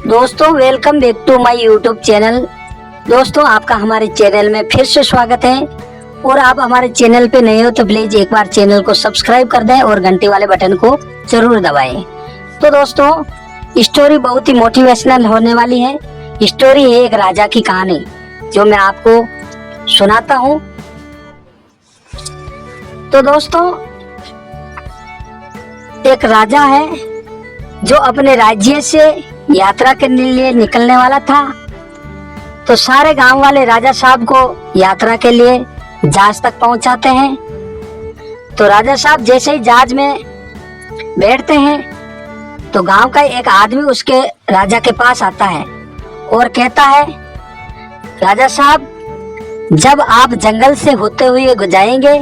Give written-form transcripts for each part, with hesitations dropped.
दोस्तों welcome back to my YouTube channel. दोस्तों आपका हमारे चैनल में फिर से स्वागत है और आप हमारे चैनल पे नए हो तो प्लीज एक बार चैनल को सब्सक्राइब कर दें और घंटी वाले बटन को जरूर दबाएं। तो दोस्तों स्टोरी बहुत ही मोटिवेशनल होने वाली है। स्टोरी है एक राजा की कहानी जो मैं आपको सुनाता हूँ। तो दोस्तों एक राजा है जो अपने राज्य से यात्रा करने लिए निकलने वाला था। तो सारे गांव वाले राजा साहब को यात्रा के लिए जहाज तक पहुंचाते हैं। तो राजा साहब जैसे ही जहाज में बैठते हैं तो गांव का एक आदमी उसके राजा के पास आता है और कहता है, राजा साहब जब आप जंगल से होते हुए जाएंगे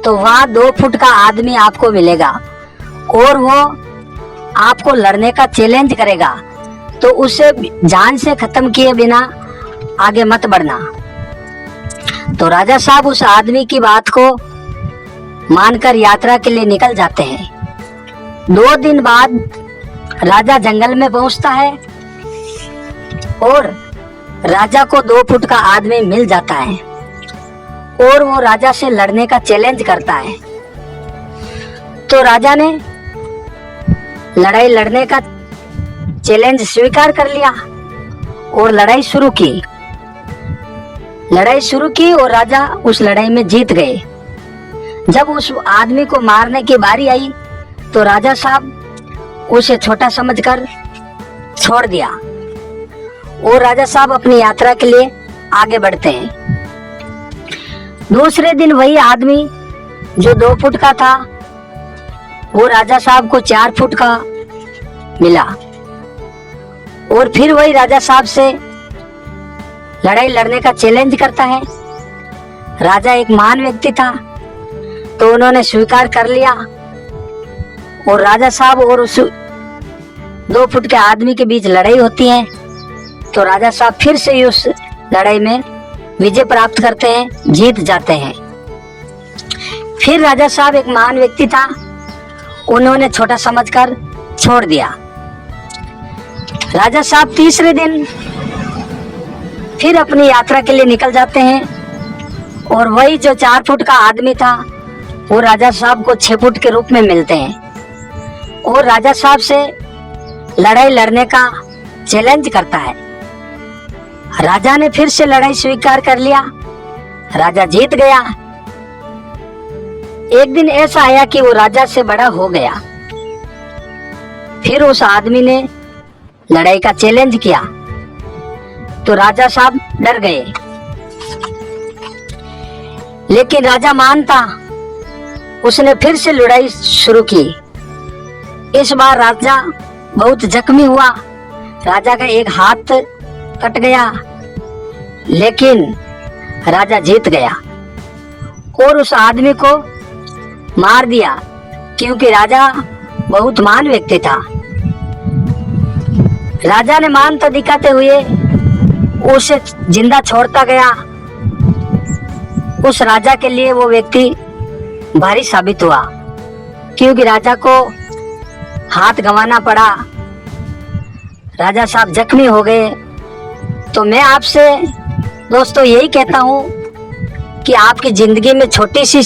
तो वहाँ 2 फुट का आदमी आपको मिलेगा और वो आपको लड़ने का चैलेंज करेगा, तो उसे जान से खत्म किए बिना आगे मत बढ़ना। तो राजा साहब उस आदमी की बात को मानकर यात्रा के लिए निकल जाते हैं। 2 दिन बाद राजा जंगल में पहुंचता है और राजा को 2 फुट का आदमी मिल जाता है और वो राजा से लड़ने का चैलेंज करता है। तो राजा ने लड़ाई लड़ने का चैलेंज स्वीकार कर लिया और लड़ाई शुरू की और राजा उस लड़ाई में जीत गए। जब उस आदमी को मारने की बारी आई तो राजा साहब उसे छोटा समझकर छोड़ दिया और राजा साहब अपनी यात्रा के लिए आगे बढ़ते हैं। दूसरे दिन वही आदमी जो 2 फुट का था वो राजा साहब को 4 फुट का मिला और फिर वही राजा साहब से लड़ाई लड़ने का चैलेंज करता है। राजा एक महान व्यक्ति था तो उन्होंने स्वीकार कर लिया और राजा साहब और उस 2 फुट के आदमी के बीच लड़ाई होती है। तो राजा साहब फिर से उस लड़ाई में विजय प्राप्त करते हैं, जीत जाते हैं। फिर राजा साहब एक महान व्यक्ति था, उन्होंने छोटा समझकर छोड़ दिया। राजा साहब तीसरे दिन फिर अपनी यात्रा के लिए निकल जाते हैं और वही जो 4 फुट का आदमी था वो राजा साहब को 6 फुट के रूप में मिलते हैं और राजा साहब से लड़ाई लड़ने का चैलेंज करता है। राजा ने फिर से लड़ाई स्वीकार कर लिया, राजा जीत गया। एक दिन ऐसा आया कि वो राजा से बड़ा हो गया। फिर उस आदमी ने लड़ाई का चैलेंज किया तो राजा साहब डर गए, लेकिन राजा महान था, उसने फिर से लड़ाई शुरू की। इस बार राजा बहुत जख्मी हुआ, राजा का एक हाथ कट गया, लेकिन राजा जीत गया और उस आदमी को मार दिया क्योंकि राजा बहुत महान व्यक्ति था। राजा ने मानता दिखाते हुए उसे जिंदा छोड़ता गया। उस राजा के लिए वो व्यक्ति भारी साबित हुआ क्योंकि राजा को हाथ गंवाना पड़ा, राजा साहब जख्मी हो गए। तो मैं आपसे दोस्तों यही कहता हूँ कि आपकी जिंदगी में छोटी सी